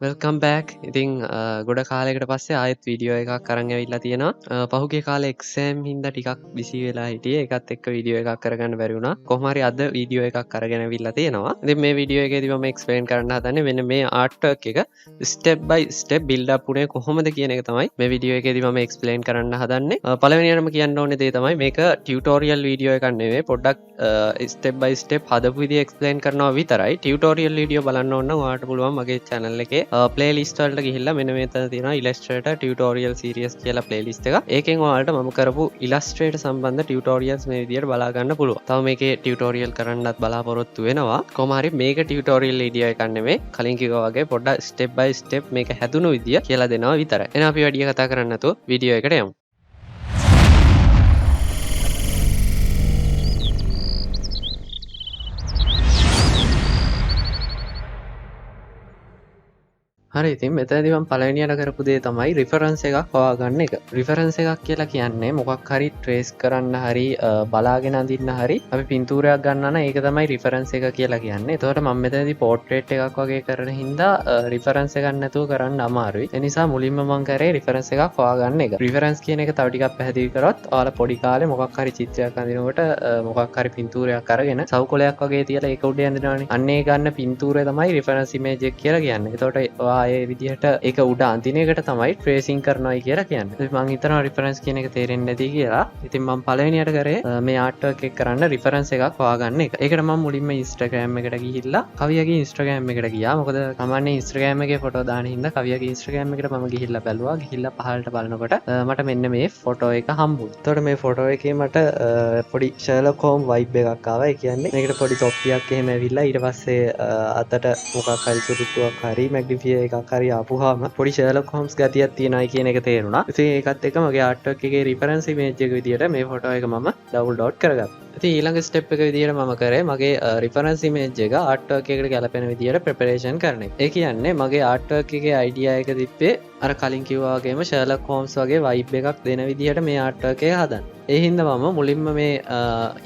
Welcome back. ඉතින් ගොඩ කාලෙකට පස්සේ ආයෙත් වීඩියෝ එකක් අරන් ඇවිල්ලා තියෙනවා. පහුගිය කාලේ එක්සෑම් හින්දා ටිකක් බිසි වෙලා හිටියේ. ඒකත් එක්ක වීඩියෝ එකක් කරගන්න බැරි වුණා. කොහොම හරි අද වීඩියෝ එකක් අරගෙන ඇවිල්ලා තියෙනවා. ඉතින් මේ වීඩියෝ එකේදී මම එක්ස්ප්ලেইন කරන්න හදන්නේ මෙන්න මේ ආර්ට් වර්ක් එක ස්ටෙප් බයි ස්ටෙප් බිල්ඩ් අප් උනේ කොහොමද කියන එක තමයි මේ වීඩියෝ එකේදී මම එක්ස්ප්ලেইন කරන්න හදන්නේ. පළවෙනියටම කියන්න ඕනේ දේ තමයි මේක ටියුටෝරියල් වීඩියෝ එකක් නෙවෙයි. පොඩ්ඩක් ස්ටෙප් බයි ස්ටෙප් හදපු විදිහ එක්ස්ප්ලেইন කරනවා විතරයි. ටියුටෝරියල් වීඩියෝ බලන්න ඕන නම් ඔයාලට පුළුවන් මගේ channel එකේ ප්ලේලිස්ට් වලට ගිහිල්ලා මෙන්න මෙතන තියෙනවා Illustrator tutorial series කියලා ප්ලේලිස්ට් එක. ඒකෙන් ඔයාලට මම කරපු Illustrator සම්බන්ධ tutorials මේ විදිහට බලා ගන්න පුළුවන්. තව මේකේ tutorial කරන්නත් බලාපොරොත්තු වෙනවා. කොහොම හරි මේක tutorial video එකක් නෙමෙයි. කලින් කිව්වා වගේ පොඩ්ඩක් step by step මේක හැදුණු විදිය කියලා දෙනවා විතරයි. එහෙනම් අපි වැඩි කතා කරන්නේ නැතුව වීඩියෝ එකට යමු. හරි ඉතින් මෙතනදී මම පළවෙනියට කරපු දේ තමයි රිෆරන්ස් එකක් හොයාගන්න එක. රිෆරන්ස් එකක් කියලා කියන්නේ මොකක් හරි ට්‍රේස් කරන්න හරි බලාගෙන අඳින්න හරි අපි පින්තූරයක් ගන්නවා නම් ඒක තමයි රිෆරන්ස් එක කියලා කියන්නේ. එතකොට මම මෙතනදී පෝර්ට්‍රේට් එකක් වගේ කරන හින්දා රිෆරන්ස් එකක් නැතුව කරන්න අමාරුයි. ඒ නිසා මුලින්ම මම කරේ රිෆරන්ස් එකක් හොයාගන්න එක. රිෆරන්ස් කියන එක තව ටිකක් පැහැදිලි කරොත් ඔයාලා පොඩි කාලේ මොකක් හරි චිත්‍රයක් අඳිනකොට මොකක් හරි පින්තූරයක් අරගෙන සවුකොලයක් වගේ තියලා ඒක උඩ ඇඳිනවනේ. අන්න ඒ ගන්න පින්තූරය තමයි රිෆරන්ස් ඉමේජ් එක කියලා කියන්නේ. එතකොට ඒ විදිහට ඒක උඩ අඳින එකට තමයි ට්‍රේසින් කරනවායි කියලා කියන්නේ. මම හිතනවා රිෆරන්ස් කියන එක තේරෙන්නේ නැති කියලා. ඉතින් මම පළවෙනියට කරේ මේ ආර්ට් වර්ක් එක කරන්න රිෆරන්ස් එකක් හොයාගන්න එක. ඒකට මම මුලින්ම Instagram එකට ගිහිල්ලා කවියගේ Instagram එකට ගියා. මොකද සාමාන්‍ය Instagram එකේ ෆොටෝ දාන හින්දා කවියගේ Instagram එකට මම ගිහිල්ලා බැලුවා. ගිහිල්ලා පහළට බලනකොට මට මෙන්න මේ ෆොටෝ එක හම්බුණා. එතකොට මේ ෆොටෝ එකේ මට පොඩි Sherlock Holmes vibe එකක් ආවා. ඒ කියන්නේ මේකට පොඩි තොප්පියක් එහෙම ඇවිල්ලා ඊට පස්සේ අතට මොකක් හරි සුරුට්ටුවක් හරි මැග්නිෆයිර් එකක් හරි ආපුවාම පොඩි Sherlock Holmes ගතියක් තියෙනයි කියන එක තේරුණා. ඉතින් ඒකත් එක්ක මගේ ආර්ට් වර්ක් එකේ රිෆරන්ස් ඉමේජ් එක විදියට මේ ෆොටෝ එක මම ඩවුන්ලෝඩ් කරගත්තා. ඉතින් ඊළඟ ස්ටෙප් එක විදියට මම කරේ මගේ රිෆරන්ස් ඉමේජ් එක ආර්ට් වර්ක් එකකට ගැලපෙන විදියට ප්‍රෙපරේෂන් කරන එක. ඒ කියන්නේ මගේ ආර්ට් වර්ක් එකේ අයිඩියා එක තිබ්බේ අර කලින් කිව්වා වගේම Sherlock Holmes වගේ vibe එකක් දෙන විදියට මේ ආර්ට් වර්ක් එක හදන්න. ඒ හින්දා මම මුලින්ම මේ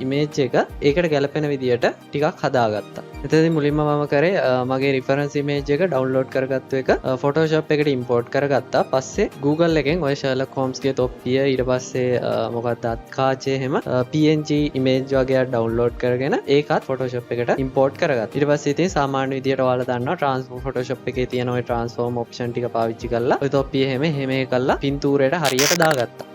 ඉමේජ් එක ඒකට ගැලපෙන විදියට ටිකක් හදාගත්තා. එතනදී මුලින්ම මම කරේ මගේ රිෆරන්ස් ඉමේජ් එක ඩවුන්ලෝඩ් කරගත්තු එක Photoshop එකට ඉම්පෝර්ට් කරගත්තා. පස්සේ Google එකෙන් ඔය Sherlock Holmes ගේ තොප්පිය ඊට පස්සේ මොකක්ද අත්කාචේ එහෙම PNG ඉමේජ් වගේ ඩවුන්ලෝඩ් කරගෙන ඒකත් Photoshop එකට ඉම්පෝර්ට් කරගත්තා. ඊට පස්සේ ඉතින් සාමාන්‍ය විදියට ඔයාලා දන්නවා transform Photoshop එකේ තියෙන ඔය transform option ටික පාවිච්චි කරලා ඔය තොප්පිය එහෙම කරලා පින්තූරයට හරියට දාගත්තා.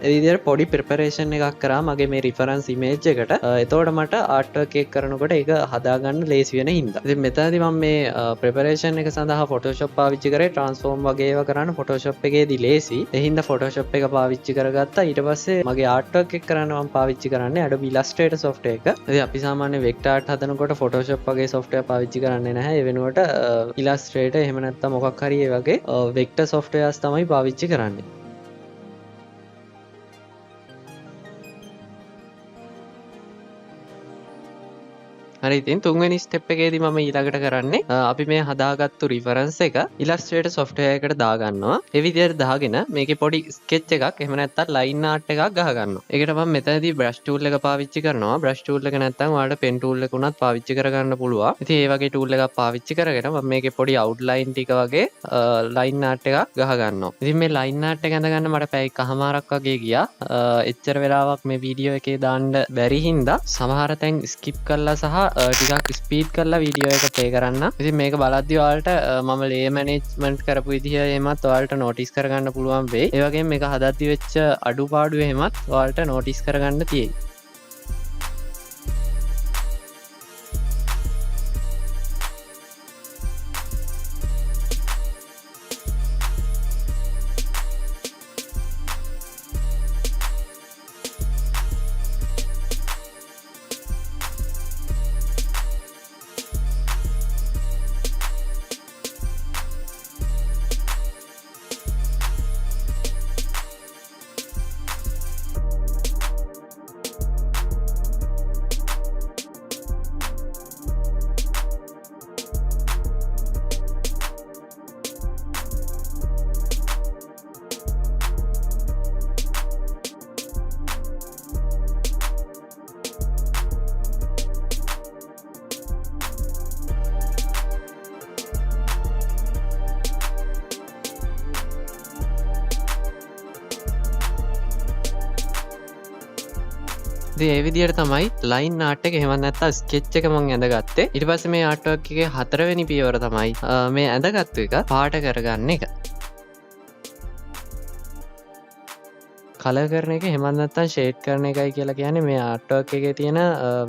විදිහට පොඩි ප්‍රෙපරේෂන් එකක් කරා මගේ මේ රිෆරන්ස් ඉමේජ් එකට. එතකොට මට ආර්ට් වර්ක් එක කරනකොට ඒක හදාගන්න ලේසි වෙන හින්දා. ඉතින් මෙතනදී මම මේ ප්‍රෙපරේෂන් එක සඳහා Photoshop පාවිච්චි කරේ transform වගේ ඒවා කරන්න Photoshop එකේදී ලේසි. ඒ හින්දා Photoshop එක පාවිච්චි කරගත්තා. ඊට පස්සේ මගේ ආර්ට් වර්ක් එක කරන්න මම පාවිච්චි කරන්නේ Adobe Illustrator software එක. ඉතින් අපි සාමාන්‍ය vector art හදනකොට Photoshop වගේ software පාවිච්චි කරන්නේ නැහැ. ඒ වෙනුවට Illustrator එහෙම නැත්නම් මොකක් හරි ඒ වගේ vector softwares තමයි පාවිච්චි කරන්නේ. හරි ඉතින් තුන්වෙනි ස්ටෙප් එකේදී මම ඊළඟට කරන්නේ අපි මේ හදාගත්තු රිෆරන්ස් එක Illustrator software එකට දාගන්නවා. ඒ විදිහට දාගෙන මේකේ පොඩි sketch එකක් එහෙම නැත්නම් line art එකක් ගහ ගන්නවා. ඒකට මම මෙතනදී brush tool එක පාවිච්චි කරනවා. brush tool එක නැත්නම් ඔයාලට pen tool එක උනත් පාවිච්චි කරගන්න පුළුවන්. ඉතින් ඒ වගේ tool එකක් පාවිච්චි කරගෙන මම මේකේ පොඩි outline ටික වගේ line art එකක් ගහ ගන්නවා. ඉතින් මේ line art එක ඇඳගන්න මට පැය එකමාරක් වගේ ගියා. එච්චර වෙලාවක් මේ වීඩියෝ එකේ දාන්න බැරි හින්දා සමහර තැන් skip කරලා සහ ටිකක් ස්පීඩ් කරලා වීඩියෝ එක ප්ලේ කරන්න. ඉතින් මේක බලද්දි ඔයාලට මම ලේයර් මැනේජ්මන්ට් කරපු විදිහ එහෙමත් ඔයාලට නෝටිස් කරගන්න පුළුවන් වෙයි. ඒ වගේම මේක හදද්දි වෙච්ච අඩුපාඩු එහෙමත් ඔයාලට නෝටිස් කරගන්න තියෙයි. ඒ විදිහට තමයි ලයින් ආර්ට් එක එහෙම නැත්නම් ස්කෙච් එක මම ඇඳගත්තේ. ඊට පස්සේ මේ ආර්ට් වර්ක් එකේ හතරවෙනි පියවර තමයි මේ ඇඳගත්තු එක පාට කරගන්න එක. කලර් කරන එක එහෙම නැත්නම් ෂේඩ් කරන එකයි කියලා කියන්නේ මේ ආර්ට් වර්ක් එකේ තියෙන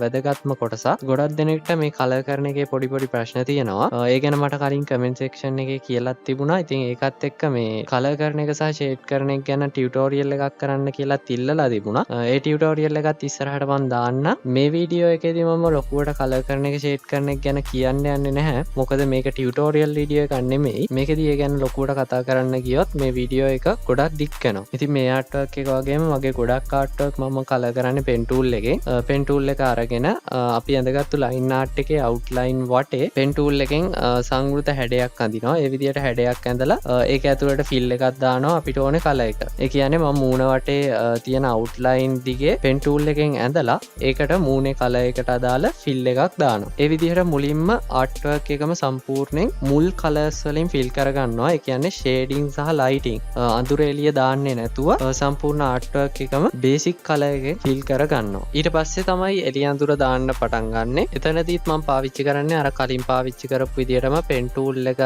වැදගත්ම කොටසක්. ගොඩක් දෙනෙක්ට මේ කලර් කරන එකේ පොඩි ප්‍රශ්න තියෙනවා. ඒ ගැන මට කලින් කමෙන්ට් සෙක්ෂන් එකේ කියලාත් තිබුණා. ඉතින් ඒකත් එක්ක මේ කලර් කරන එක සහ ෂේඩ් කරන එක ගැන ටියුටෝරියල් එකක් කරන්න කියලාත් ඉල්ලලා තිබුණා. ඒ ටියුටෝරියල් එකත් ඉස්සරහට මම දාන්න. මේ වීඩියෝ එකේදී මම ලොකුවට කලර් කරන එක ෂේඩ් කරන එක ගැන කියන්න යන්නේ නැහැ. මොකද මේක ටියුටෝරියල් වීඩියෝ එකක් නෙමෙයි. මේකදී ඒ ගැන ලොකුවට කතා කරන්න ගියොත් මේ වීඩියෝ එක ගොඩක් දික් වෙනවා. ඉතින් මේ ආර්ට් වර්ක් එක වගේම මගේ ගොඩක් ආර්ට් වර්ක් මම කලර් කරන්නේ පෙන් ටූල් එකෙන්. පෙන් ටූල් එක අරගෙන අපි ඇඳගත්තු ලයින් ආර්ට් එකේ අවුට්ලයින් වටේ පෙන් ටූල් එකෙන් සංවෘත හැඩයක් අඳිනවා. ඒ විදිහට හැඩයක් ඇඳලා ඒක ඇතුළට ෆිල් එකක් දානවා අපිට ඕනේ කලර් එක. ඒ කියන්නේ මම මූණ වටේ තියෙන අවුට්ලයින් දිගේ පෙන් ටූල් එකෙන් ඇඳලා ඒකට මූණේ කලර් එකට අදාළ ෆිල් එකක් දානවා. ඒ විදිහට මුලින්ම ආර්ට් වර්ක් එකම සම්පූර්ණයෙන් මුල් කලර්ස් වලින් ෆිල් කරගන්නවා. ඒ කියන්නේ ෂේඩින් සහ ලයිටින් අඳුර එළිය දාන්නේ නැතුව සම්පූර්ණ ආර්ට් වර්ක් එකම බේසික් කලර් එකෙන් ෆිල් කරගන්නවා. ඊට පස්සේ තමයි එළිය අඳුර දාන්න පටන් ගන්නෙ. එතනදීත් මම පාවිච්චි කරන්නේ අර කලින් පාවිච්චි කරපු විදිහටම පෙන් ටූල් එක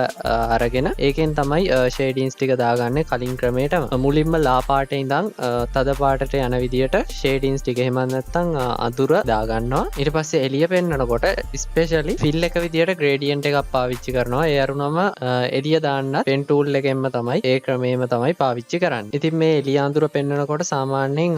අරගෙන ඒකෙන් තමයි ෂේඩින්ස් ටික දාගන්නේ කලින් ක්‍රමයටම. මුලින්ම ලා පාටේ ඉඳන් තද පාටට යන විදිහට ෂේඩින්ස් ටික එහෙම නැත්නම් අඳුර දාගන්නවා. ඊට පස්සේ එළිය පෙන්නකොට ස්පෙෂලි ෆිල් එක විදිහට ග්‍රේඩියන්ට් එකක් පාවිච්චි කරනවා. ඒ අරුණම එළිය දාන්න පෙන් ටූල් එකෙන්ම තමයි ඒ ක්‍රමයේම තමයි පාවිච්චි කරන්නේ. ඉතින් මේ එළිය අඳුර පෙන්නකොට සාමාන්‍යයෙන්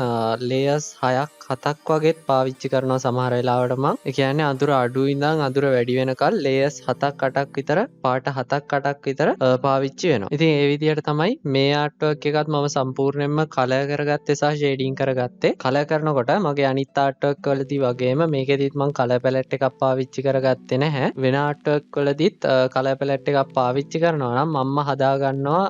ලේයර්ස් 6ක් 7ක් වගේත් පාවිච්චි කරනවා සමහර වෙලාවට මම. ඒ කියන්නේ අඳුර අඩු ඉඳන් අඳුර වැඩි වෙනකල් ලේයර්ස් 7ක් 8ක් විතර පාට 7ක් 8ක් විතර පාවිච්චි වෙනවා. ඉතින් ඒ විදිහට තමයි මේ ආර්ට් වර්ක් එකත් මම සම්පූර්ණයෙන්ම කලර් කරගත්තේ සහ ෂේඩින් කරගත්තේ. කලර් කරනකොට මගේ අනිත් ආර්ට් වර්ක් වලදී වගේම මේකෙදිත් මම කලර් පැලට් එකක් පාවිච්චි කරගත්තේ නැහැ. වෙන ආර්ට් වර්ක් වලදීත් කලර් පැලට් එකක් පාවිච්චි කරනවා නම් මම හදා ගන්නවා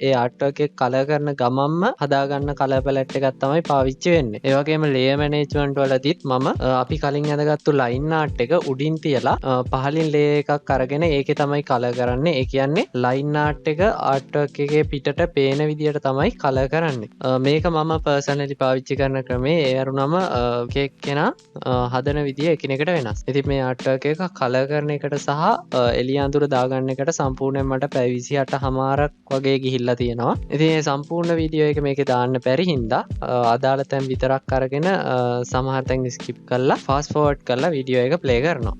ඒ ආර්ට් වර්ක් එක කලර් කරන ගමන්ම හදාගන්න කලර් පැලට් එකක් තමයි පාවිච්චි වෙන්නේ. ඒ වගේම ලේයර් මැනේජ්මන්ට් වලදීත් මම අපි කලින් ඇඳගත්තු ලයින් ආර්ට් එක උඩින් තියලා පහලින් ලේයර් එකක් අරගෙන ඒකේ තමයි කලර් කරන්නේ. ඒ කියන්නේ ලයින් ආර්ට් එක ආර්ට් වර්ක් එකේ පිටට පේන විදියට තමයි කලර් කරන්නේ. මේක මම පර්සනලි පාවිච්චි කරන ක්‍රමේ ඒ අරුණම කේක් කෙනා හදන විදිය එකිනෙකට වෙනස්. ඉතින් මේ ආර්ට් වර්ක් එක කලර් කරන එකට සහ එළිය අඳුර දාගන්න එකට සම්පූර්ණයෙන් මට පැය 28 වගේ ගිහිල්ලා තියෙනවා. ඉතින් මේ සම්පූර්ණ වීඩියෝ එක මේකේ දාන්න බැරි හින්දා අදාළ තැන් විතරක් අරගෙන සමහර තැන් ස්කිප් කරලා ෆාස්ට් ෆෝවර්ඩ් කරලා වීඩියෝ එක ප්ලේ කරනවා.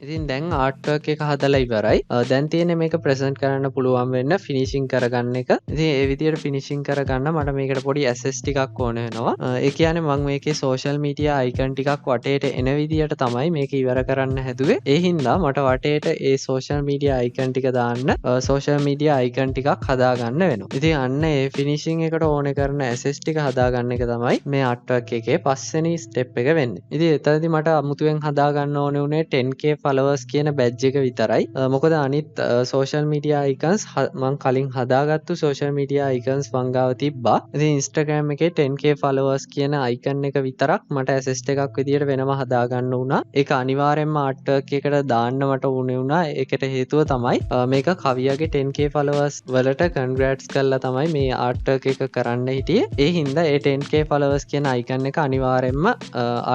ඉතින් දැන් ආර්ට්වර්ක් එක හදලා ඉවරයි. දැන් තියෙන්නේ මේක ප්‍රසන්ට් කරන්න පුළුවන් වෙන්න ෆිනිෂින් කරගන්න එක. ඉතින් ඒ විදිහට ෆිනිෂින් කරගන්න මට මේකට පොඩි ඇසෙස් ටිකක් ඕන වෙනවා. ඒ කියන්නේ මම මේකේ සෝෂල් මීඩියා අයිකන් ටිකක් වටේට එන විදිහට තමයි මේක ඉවර කරන්න හැදුවේ. ඒ හින්දා මට වටේට ඒ සෝෂල් මීඩියා අයිකන් ටික දාන්න සෝෂල් මීඩියා අයිකන් ටිකක් හදාගන්න වෙනවා. ඉතින් අන්න ඒ ෆිනිෂින් එකට ඕනේ කරන ඇසෙස් ටික හදාගන්න එක තමයි මේ ආර්ට්වර්ක් එකේ පස්වෙනි ස්ටෙප් එක වෙන්නේ. ඉතින් එතනදී මට අමුතුවෙන් හදාගන්න ඕනේ උනේ 10k followers කියන බැජ් එක විතරයි. මොකද අනිත් social media icons මම කලින් හදාගත්තු social media icons මං ගාව තිබ්බා. ඉතින් Instagram එකේ 10k followers කියන icon එක විතරක් මට assist එකක් විදියට වෙනම හදාගන්න වුණා. ඒක අනිවාර්යෙන්ම artwork එකට දාන්න මට උනේ වුණා. ඒකට හේතුව තමයි මේක කවියාගේ 10k followers වලට congrats කරලා තමයි මේ artwork එක කරන්න හිටියේ. ඒ හින්දා ඒ 10k followers කියන icon එක අනිවාර්යෙන්ම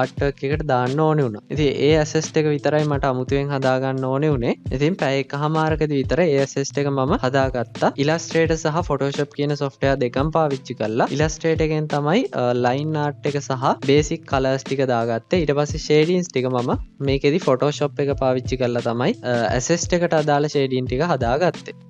artwork එකට දාන්න ඕනේ වුණා. ඉතින් ඒ assist එක විතරයි මට අමුතුවෙන් හදාගන්න ඕනේ උනේ. ඉතින් පැය එකහමාරකදී විතර ඒ assist එක මම හදාගත්තා. Illustrator සහ Photoshop කියන software දෙකම පාවිච්චි කරලා Illustrator එකෙන් තමයි LineArt එක සහ basic colors ටික දාගත්තේ. ඊට පස්සේ shadings ටික මම මේකෙදි Photoshop එක පාවිච්චි කරලා තමයි assist එකට අදාළ shading ටික හදාගත්තේ.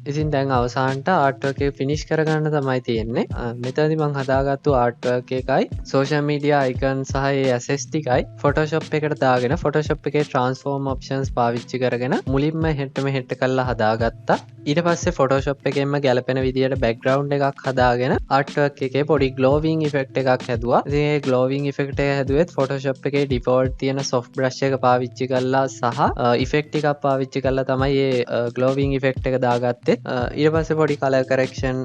ඉතින් දැන් අවසානට ආර්ට්වර්ක් එක ෆිනිෂ් කරගන්න තමයි තියෙන්නේ. මෙතනදී මම හදාගත්තු ආර්ට්වර්ක් එකයි සෝෂල් මීඩියා අයිකන් සහ ඒ ඇසෙස් ටිකයි Photoshop එකට දාගෙන Photoshop එකේ transform options පාවිච්චි කරගෙන මුලින්ම හෙට මෙහෙට කරලා හදාගත්තා. ඊට පස්සේ Photoshop එකෙන්ම ගැලපෙන විදියට background එකක් හදාගෙන ආර්ට්වර්ක් එකේ පොඩි glowing effect එකක් හැදුවා. ඉතින් ඒ glowing effect එක හැදුවෙත් Photoshop එකේ default තියෙන soft brush එක පාවිච්චි කරලා සහ effect ටිකක් පාවිච්චි කරලා තමයි මේ glowing effect එක දාගත්තේ. ඊට පස්සේ පොඩි කලර් කරෙක්ෂන්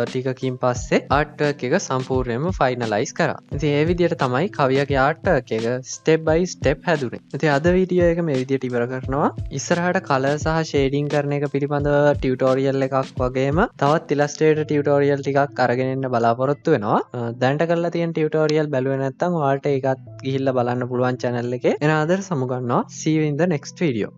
ටිකකින් පස්සේ ආර්ට්වර්ක් එක සම්පූර්ණයෙන්ම ෆයිනලයිස් කරා. ඉතින් ඒ විදිහට තමයි කවියාගේ ආර්ට්වර්ක් එක ස්ටෙප් බයි ස්ටෙප් හැදුනේ. ඉතින් අද වීඩියෝ එක මේ විදිහට ඉවර කරනවා. ඉස්සරහට කලර් සහ ෂේඩින් කරන එක පිළිබඳව ටියුටෝරියල් එකක් වගේම තවත් Illustrator ටියුටෝරියල් ටිකක් අරගෙන එන්න බලාපොරොත්තු වෙනවා. දැනට කරලා තියෙන ටියුටෝරියල් බැලුවේ නැත්නම් ඔයාලට ඒකත් ගිහිල්ලා බලන්න පුළුවන් channel එකේ. එන ආදර සමුගන්නවා. See you in the next video.